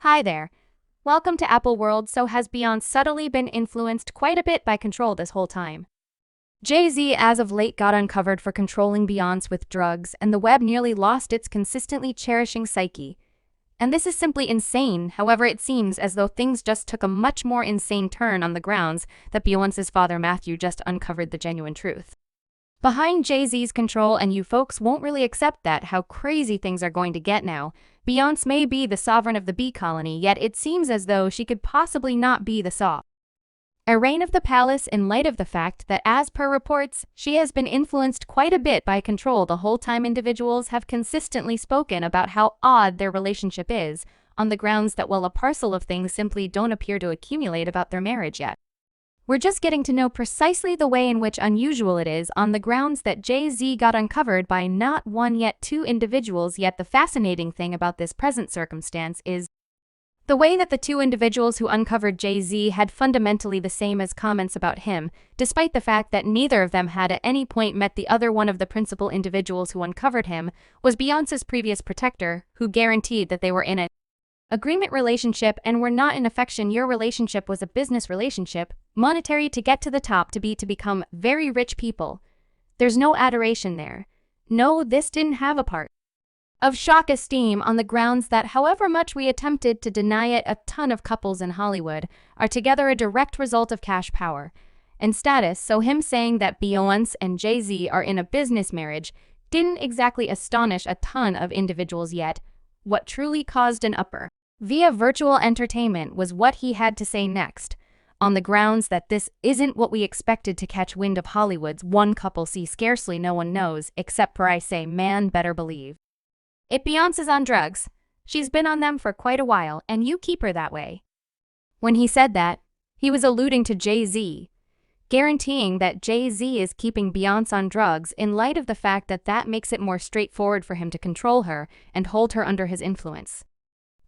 Hi there. Welcome to Apple World. So has Beyonce subtly been influenced quite a bit by Control this whole time? Jay-Z as of late got uncovered for controlling Beyonce with drugs, and the web nearly lost its consistently cherishing psyche. And this is simply insane. However, it seems as though things just took a much more insane turn on the grounds that Beyonce's father Matthew just uncovered the genuine truth. Behind Jay-Z's control, and you folks won't really accept that, how crazy things are going to get now. Beyonce may be the sovereign of the bee colony, yet it seems as though she could possibly not be the a reign of the palace in light of the fact that, as per reports, she has been influenced quite a bit by Control the whole time. Individuals have consistently spoken about how odd their relationship is, on the grounds that, well, a parcel of things simply don't appear to accumulate about their marriage yet. We're just getting to know precisely the way in which unusual it is, on the grounds that Jay-Z got uncovered by not one yet two individuals. Yet the fascinating thing about this present circumstance is the way that the two individuals who uncovered Jay-Z had fundamentally the same as comments about him, despite the fact that neither of them had at any point met the other. One of the principal individuals who uncovered him was Beyonce's previous protector, who guaranteed that they were in an agreement relationship and were not in affection. Your relationship was a business relationship, monetary to get to the top, to become very rich people. There's no adoration there. No, this didn't have a part of shock esteem, on the grounds that, however much we attempted to deny it, a ton of couples in Hollywood are together a direct result of cash, power, and status. So him saying that Beyonce and Jay-Z are in a business marriage didn't exactly astonish a ton of individuals. Yet what truly caused an uproar via virtual entertainment was what he had to say next, on the grounds that this isn't what we expected to catch wind of Hollywood's one couple. See, scarcely no one knows, except for I say, man, better believe it. Beyonce's on drugs. She's been on them for quite a while, and you keep her that way. When he said that, he was alluding to Jay-Z, guaranteeing that Jay-Z is keeping Beyonce on drugs in light of the fact that that makes it more straightforward for him to control her and hold her under his influence.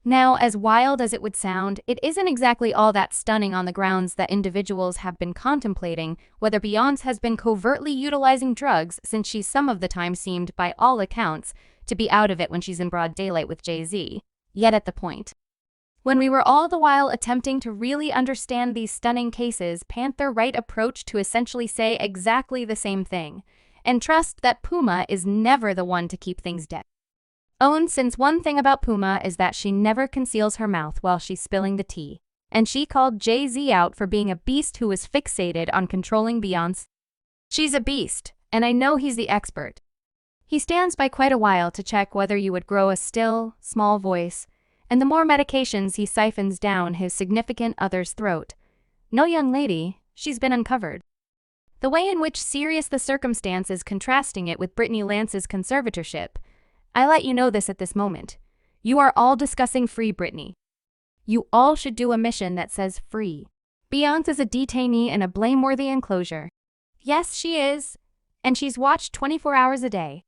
Now, as wild as it would sound, it isn't exactly all that stunning, on the grounds that individuals have been contemplating whether Beyonce has been covertly utilizing drugs, since she some of the time seemed, by all accounts, to be out of it when she's in broad daylight with Jay-Z. Yet at the point when we were all the while attempting to really understand these stunning cases, Panther right approach to essentially say exactly the same thing, and trust that Puma is never the one to keep things dead. Since one thing about Puma is that she never conceals her mouth while she's spilling the tea, and she called Jay-Z out for being a beast who was fixated on controlling Beyonce. She's a beast, and I know he's the expert. He stands by quite a while to check whether you would grow a still, small voice, and the more medications he siphons down his significant other's throat. No, young lady, she's been uncovered. The way in which serious the circumstance is, contrasting it with Brittany Lance's conservatorship. I let you know this at this moment. You are all discussing free Britney. You all should do a mission that says free. Beyonce is a detainee in a blameworthy enclosure. Yes, she is. And she's watched 24 hours a day.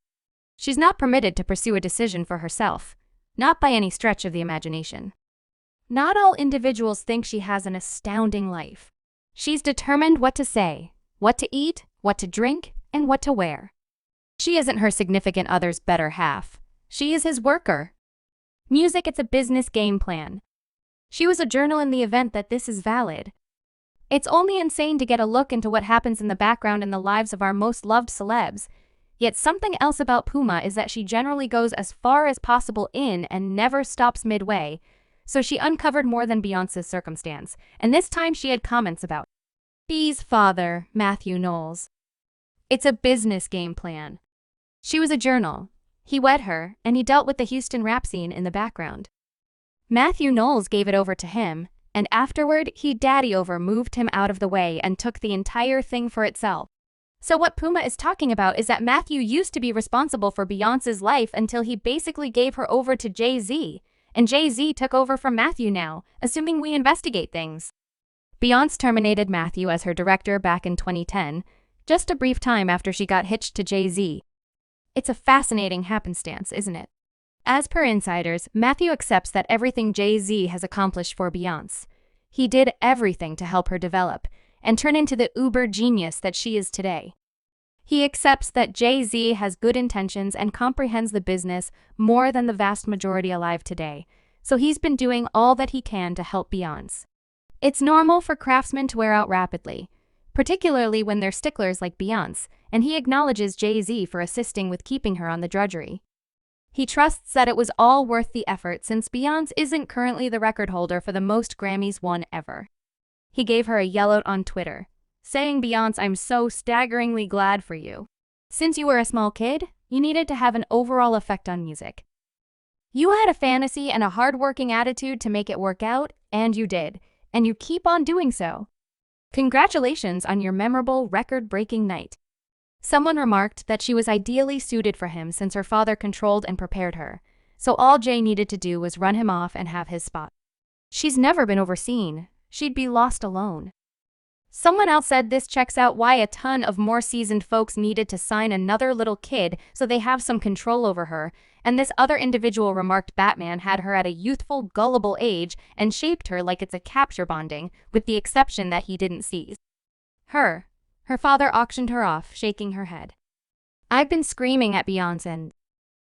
She's not permitted to pursue a decision for herself. Not by any stretch of the imagination. Not all individuals think she has an astounding life. She's determined what to say, what to eat, what to drink, and what to wear. She isn't her significant other's better half. She is his worker. Music, it's a business game plan. She was a journal in the event that this is valid. It's only insane to get a look into what happens in the background in the lives of our most loved celebs. Yet something else about Puma is that she generally goes as far as possible in and never stops midway. So she uncovered more than Beyonce's circumstance, and this time she had comments about B's father, Matthew Knowles. It's a business game plan. She was a journal. He wed her, and he dealt with the Houston rap scene in the background. Matthew Knowles gave it over to him, and afterward he moved him out of the way and took the entire thing for itself. So what Puma is talking about is that Matthew used to be responsible for Beyonce's life until he basically gave her over to Jay-Z, and Jay-Z took over from Matthew now, assuming we investigate things. Beyonce terminated Matthew as her director back in 2010, just a brief time after she got hitched to Jay-Z. It's a fascinating happenstance, isn't it? As per insiders, Matthew accepts that everything Jay-Z has accomplished for Beyonce. He did everything to help her develop and turn into the uber genius that she is today. He accepts that Jay-Z has good intentions and comprehends the business more than the vast majority alive today. so he's been doing all that he can to help Beyonce. It's normal for craftsmen to wear out rapidly, particularly when they're sticklers like Beyonce, and he acknowledges Jay-Z for assisting with keeping her on the drudgery. He trusts that it was all worth the effort since Beyonce isn't currently the record holder for the most Grammys won ever. He gave her a yell-out on Twitter, saying, "Beyonce, I'm so staggeringly glad for you. Since you were a small kid, you needed to have an overall effect on music. You had a fantasy and a hard-working attitude to make it work out, and you did, and you keep on doing so. Congratulations on your memorable record-breaking night." Someone remarked that she was ideally suited for him since her father controlled and prepared her, so all Jay needed to do was run him off and have his spot. She's never been overseen. She'd be lost alone. Someone else said this checks out why a ton of more seasoned folks needed to sign another little kid so they have some control over her, and this other individual remarked Batman had her at a youthful, gullible age and shaped her like it's a capture bonding, with the exception that he didn't seize her. Her father auctioned her off, shaking her head. "I've been screaming at Beyonce and